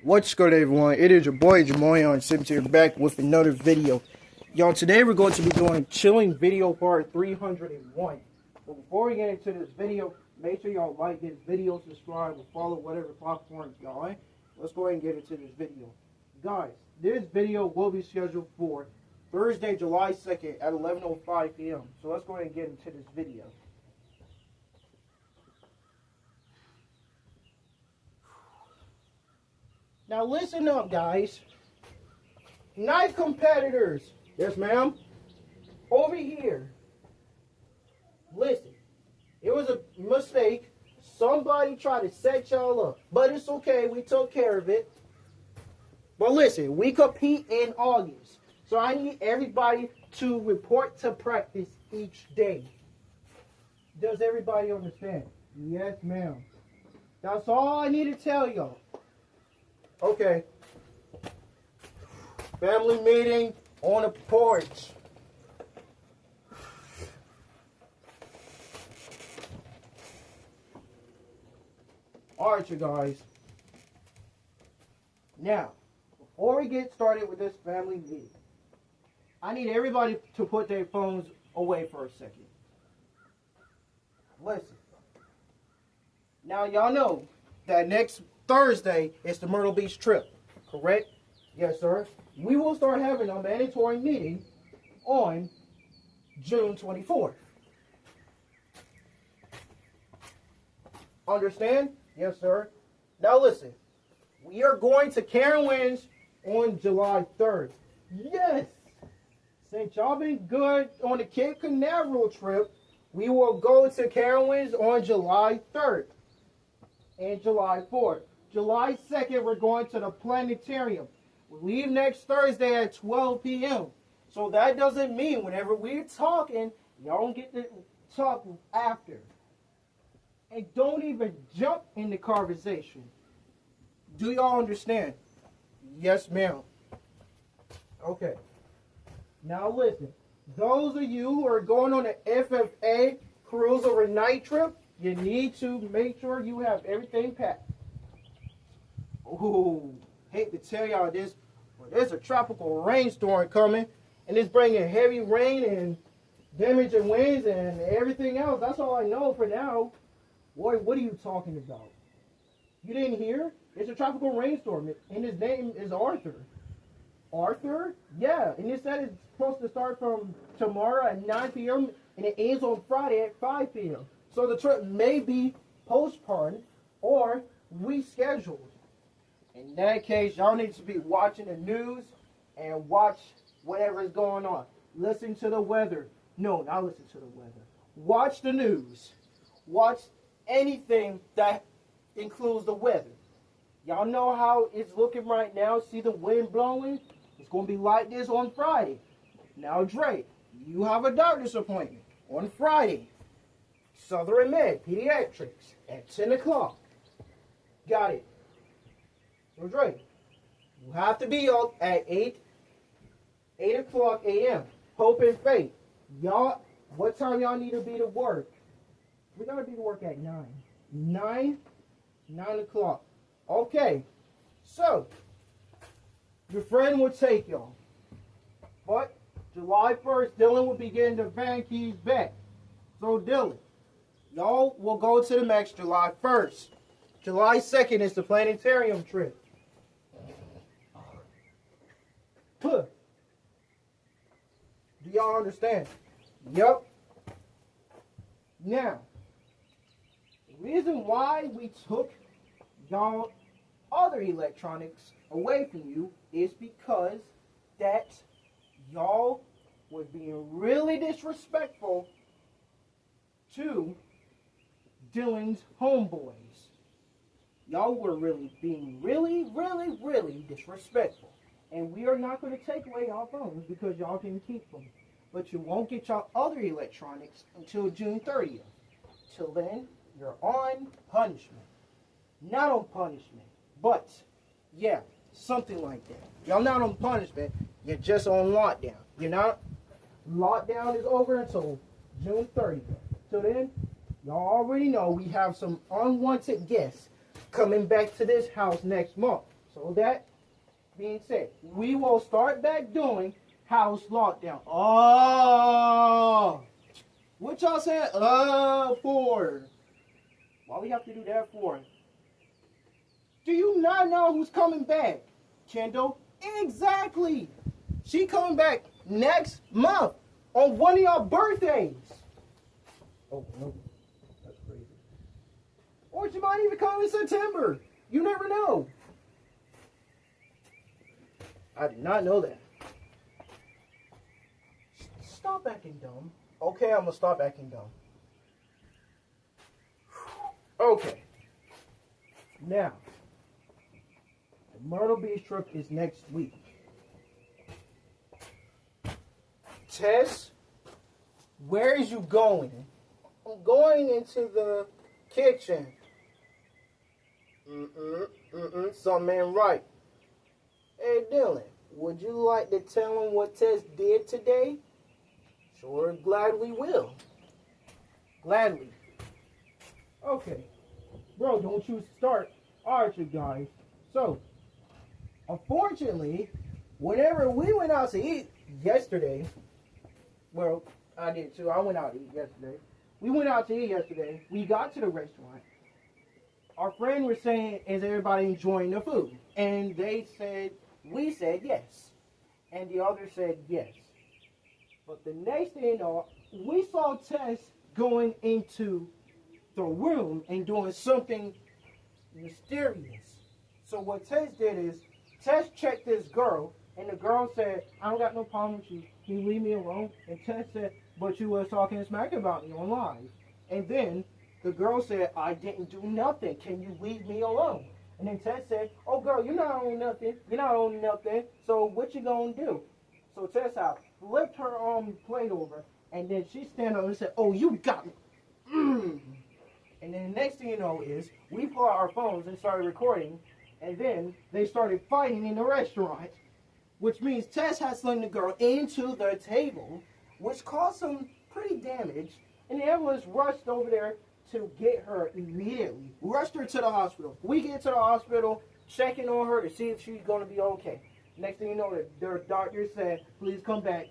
What's good, everyone? It is your boy Jamoyan Sims here, back with another video. Y'all, today we're going to be doing chilling video part 301. But before we get into this video, make sure y'all like this video, subscribe, or follow whatever platform y'all in. Let's go ahead and get into this video. Guys, this video will be scheduled for Thursday, July 2nd at 11:05 p.m. So let's go ahead and get into this video. Now listen up, guys. Knife competitors. Yes, ma'am. Over here. Listen. It was a mistake. Somebody tried to set y'all up. But it's okay. We took care of it. But listen, we compete in August. So I need everybody to report to practice each day. Does everybody understand? Yes, ma'am. That's all I need to tell y'all. Okay. Family meeting on the porch. Alright, you guys. Now, before we get started with this family meeting, I need everybody to put their phones away for a second. Listen. Now, y'all know that next Thursday is the Myrtle Beach trip, correct? Yes, sir. We will start having a mandatory meeting on June 24th. Understand? Yes, sir. Now listen, we are going to Carowinds on July 3rd. Yes! Since y'all been good on the Cape Canaveral trip, we will go to Carowinds on July 3rd and July 4th. July 2nd, we're going to the planetarium. We leave next Thursday at 12 p.m. So that doesn't mean whenever we're talking, y'all don't get to talk after. And don't even jump in the conversation. Do y'all understand? Yes, ma'am. Okay. Now listen. Those of you who are going on the FFA cruise overnight trip, you need to make sure you have everything packed. Ooh, hate to tell y'all this, but there's a tropical rainstorm coming, and it's bringing heavy rain and damaging winds and everything else. That's all I know for now. Boy, what are you talking about? You didn't hear? It's a tropical rainstorm, and his name is Arthur. Arthur? Yeah, and it said it's supposed to start from tomorrow at 9 p.m. and it ends on Friday at 5 p.m. So the trip may be postponed or rescheduled. In that case, y'all need to be watching the news and watch whatever is going on. Listen to the weather. No, not listen to the weather. Watch the news. Watch anything that includes the weather. Y'all know how it's looking right now. See the wind blowing? It's going to be like this on Friday. Now, Dre, you have a doctor's appointment on Friday. Southern Med Pediatrics at 10 o'clock. Got it. So, Dre, you have to be up at 8 o'clock a.m. Hope and faith. Y'all, what time y'all need to be to work? We got to be to work at 9. 9 o'clock. Okay. So, your friend will take y'all. But, July 1st, Dylan will be getting the van keys back. So, Dylan, y'all will go to the Max July 1st. July 2nd is the planetarium trip. Do y'all understand? Yup. Now, the reason why we took y'all other electronics away from you is because that y'all was being really disrespectful to Dylan's homeboys. Y'all were being really disrespectful. And we are not going to take away y'all phones because y'all can keep them. But you won't get y'all other electronics until June 30th. Till then, you're on punishment. Not on punishment, but yeah, something like that. Y'all not on punishment, you're just on lockdown. You're not, lockdown is over until June 30th. Till then, y'all already know we have some unwanted guests coming back to this house next month. So that being said, we will start back doing house lockdown. Oh, what y'all saying? For? Why we have to do that for? Do you not know who's coming back, Kendall? Exactly. She coming back next month on one of your birthdays. Oh no, that's crazy. Or she might even come in September. You never know. I did not know that. Stop acting dumb. Okay, I'm gonna stop acting dumb. Okay. Now, the Myrtle Beach trip is next week. Tess, where is you going? I'm going into the kitchen. Something ain't right. Hey, Dylan, would you like to tell him what Tess did today? Sure, gladly will. Gladly. Okay. Bro, don't you start. Alright, you guys. So, unfortunately, whenever we went out to eat yesterday, well, I did too. I went out to eat yesterday. We went out to eat yesterday. We got to the restaurant. Our friend was saying, is everybody enjoying the food? And we said yes. And the other said yes. But the next thing you know, we saw Tess going into the room and doing something mysterious. So what Tess did is, Tess checked this girl, and the girl said, I don't got no problem with you. Can you leave me alone? And Tess said, but you was talking smack about me on live. And then the girl said, I didn't do nothing. Can you leave me alone? And then Tess said, oh girl, you're not on nothing. You're not on nothing. So what you gonna do? So Tess flipped her plate over, and then she stand up and said, oh, you got me. And then the next thing you know is, we pulled out our phones and started recording, and then they started fighting in the restaurant, which means Tess had slung the girl into the table, which caused some pretty damage, and the ambulance rushed over there to get her immediately. Rushed her to the hospital. We get to the hospital, checking on her to see if she's going to be okay. Next thing you know, their doctor said, please come back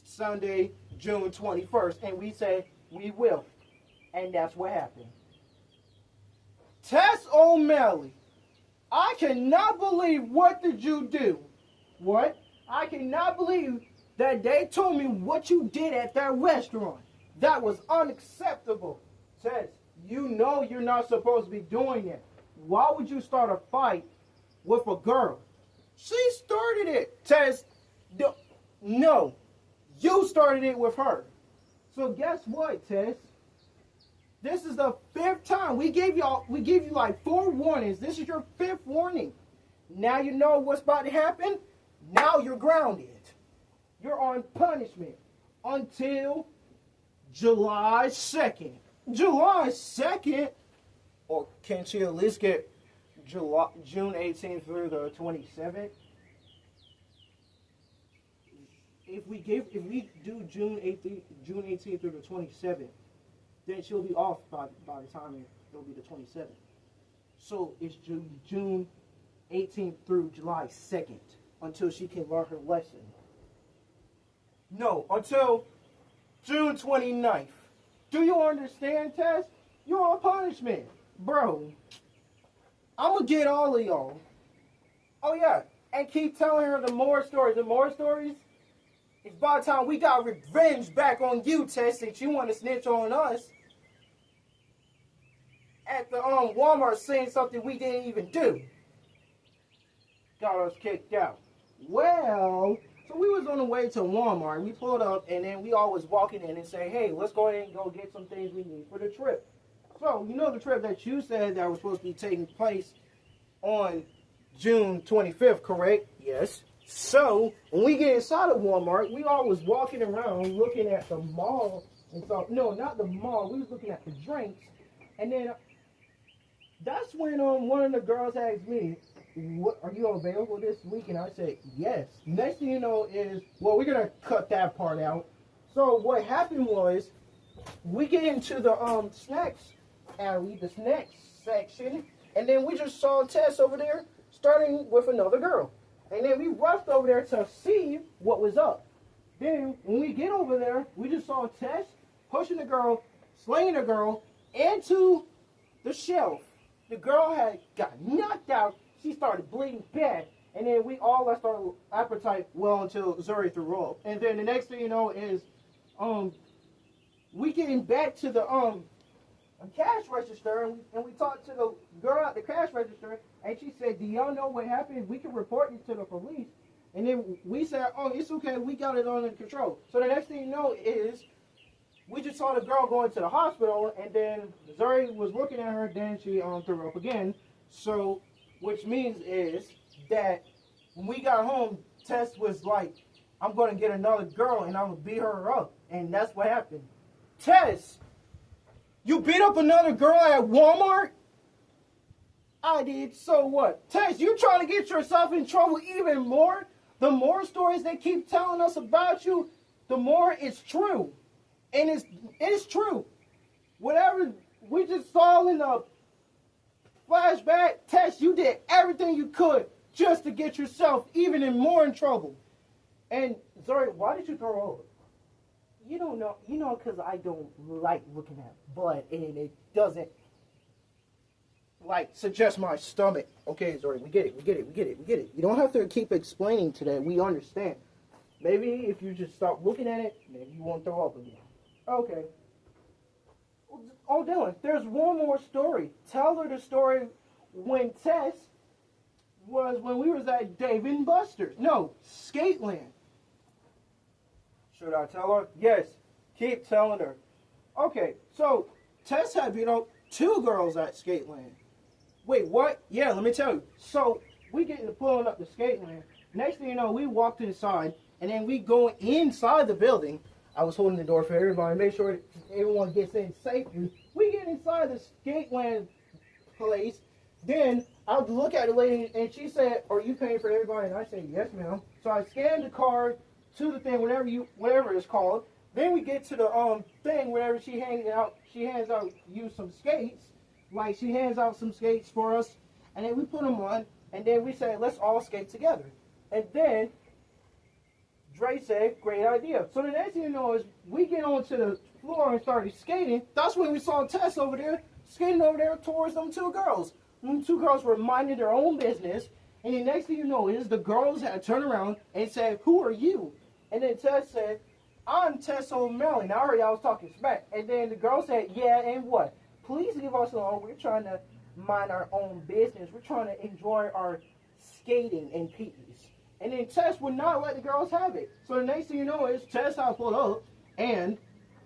Sunday, June 21st. And we said, we will. And that's what happened. Tess O'Malley, I cannot believe, what did you do? What? I cannot believe that they told me what you did at that restaurant. That was unacceptable. Tess, you know you're not supposed to be doing it. Why would you start a fight with a girl? She started it. Tess, no. You started it with her. So guess what, Tess? This is the 5th time. We gave you like 4 warnings. This is your 5th warning. Now you know what's about to happen. Now you're grounded. You're on punishment until July 2nd. July 2nd? Or can she at least get June 18th through the 27th? If we do June 18th through the 27th, then she'll be off by the time it'll be the 27th. So it's June 18th through July 2nd until she can learn her lesson. No, until June 29th. Do you understand, Tess? You're on punishment. Bro, I'm going to get all of y'all. Oh, yeah. And keep telling her the more stories. The more stories, it's by the time we got revenge back on you, Tess, that you want to snitch on us. At the Walmart saying something we didn't even do. Got us kicked out. Well, so we was on the way to Walmart. We pulled up, and then we all was walking in and say, hey, let's go ahead and go get some things we need for the trip. So, you know the trip that you said that was supposed to be taking place on June 25th, correct? Yes. So, when we get inside of Walmart, we all was walking around looking at the mall and thought, no, not the mall. We was looking at the drinks. And then that's when one of the girls asked me, what, are you available this week? And I said, yes. Next thing you know is, well, we're going to cut that part out. So what happened was, we get into the snacks alley, the snacks section, and then we just saw Tess over there starting with another girl. And then we rushed over there to see what was up. Then when we get over there, we just saw Tess pushing the girl, slinging the girl into the shelf. The girl had got knocked out. She started bleeding bad. And then we all lost our appetite well until Zuri threw up. And then the next thing you know is we getting back to the cash register, and we talked to the girl at the cash register, and she said, do y'all know what happened? We can report you to the police. And then we said, oh, it's okay, we got it under control. So the next thing you know is we just saw the girl going to the hospital, and then Zuri was looking at her, then she threw up again. So which means is that when we got home, Tess was like, I'm going to get another girl and I'm going to beat her up. And that's what happened. Tess, you beat up another girl at Walmart? I did, so what? Tess, you trying to get yourself in trouble even more? The more stories they keep telling us about you, the more it's true. And it's true. Whatever we just saw in the flashback, Tess, you did everything you could just to get yourself even in more in trouble. And Zuri, why did you throw up? You don't know. You know, because I don't like looking at blood, and it doesn't like suggest my stomach. Okay, Zuri, we get it. You don't have to keep explaining to that. We understand. Maybe if you just stop looking at it, maybe you won't throw up again. Okay. Oh, Dylan, there's one more story. Tell her the story when Tess was when we was at Dave and Buster's. No, Skateland. Should I tell her? Yes. Keep telling her. Okay, so Tess had beat up 2 girls at Skateland. Wait, what? Yeah, let me tell you. So we getting to pulling up the Skateland. Next thing you know, we walked inside, and then we go inside the building. I was holding the door for everybody, make sure everyone gets in safely. We get inside the Skateland place. Then I look at the lady, and she said, "Are you paying for everybody?" And I said, "Yes, ma'am." So I scanned the card to the thing, whatever it's called. Then we get to the thing, whenever she hands out you some skates. Like, she hands out some skates for us, and then we put them on, and then we say, let's all skate together. And then Dre said, great idea. So the next thing you know is we get onto the floor and started skating. That's when we saw Tess over there, skating over there towards them 2 girls. Them 2 girls were minding their own business, and the next thing you know is the girls had turned around and said, who are you? And then Tess said, I'm Tess O'Malley. Now I heard y'all was talking smack. And then the girl said, yeah, and what? Please leave us alone. We're trying to mind our own business. We're trying to enjoy our skating in peace. And then Tess would not let the girls have it. So the next thing you know is Tess had pulled up, and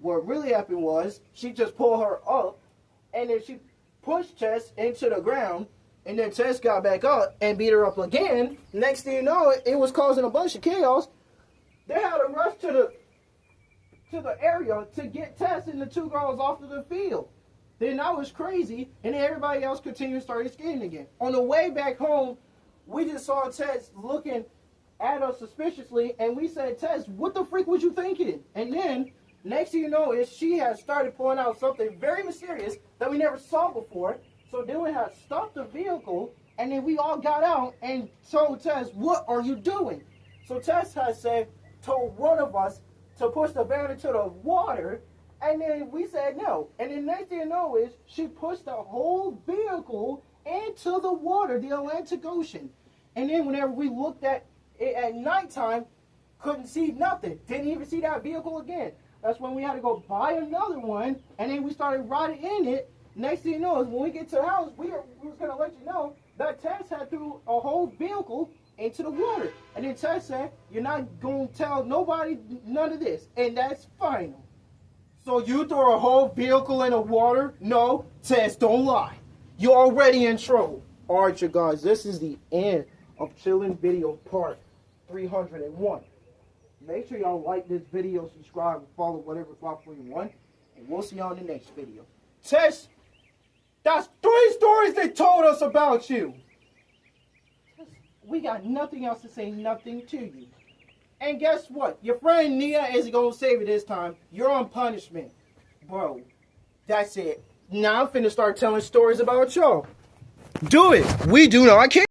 what really happened was she just pulled her up, and then she pushed Tess into the ground, and then Tess got back up and beat her up again. Next thing you know, it was causing a bunch of chaos. They had to rush to the area to get Tess and the 2 girls off of the field. Then that was crazy, and then everybody else continued started skating again. On the way back home, we just saw Tess looking at us suspiciously, and we said, Tess, what the freak was you thinking? And then, next thing you know is she had started pulling out something very mysterious that we never saw before. So then we had stopped the vehicle, and then we all got out and told Tess, what are you doing? So Tess has told one of us to push the van into the water, and then we said no. And then next thing you know is she pushed the whole vehicle into the water, the Atlantic Ocean. And then whenever we looked at it at nighttime, couldn't see nothing. Didn't even see that vehicle again. That's when we had to go buy another one, and then we started riding in it. Next thing you know is when we get to the house, we was going to let you know that Tess had threw a whole vehicle into the water. And then Tess said, you're not going to tell nobody none of this. And that's final. So you throw a whole vehicle in the water? No, Tess, don't lie. You're already in trouble. All right, you guys, this is the end of Chillin' Video Part 301. Make sure y'all like this video, subscribe, and follow whatever platform you want. And we'll see y'all in the next video. Tess, that's 3 stories they told us about you. Tess, we got nothing else to say, nothing to you. And guess what? Your friend Nia isn't going to save it this time. You're on punishment. Bro, that's it. Now I'm finna start telling stories about y'all. Do it. We do not care.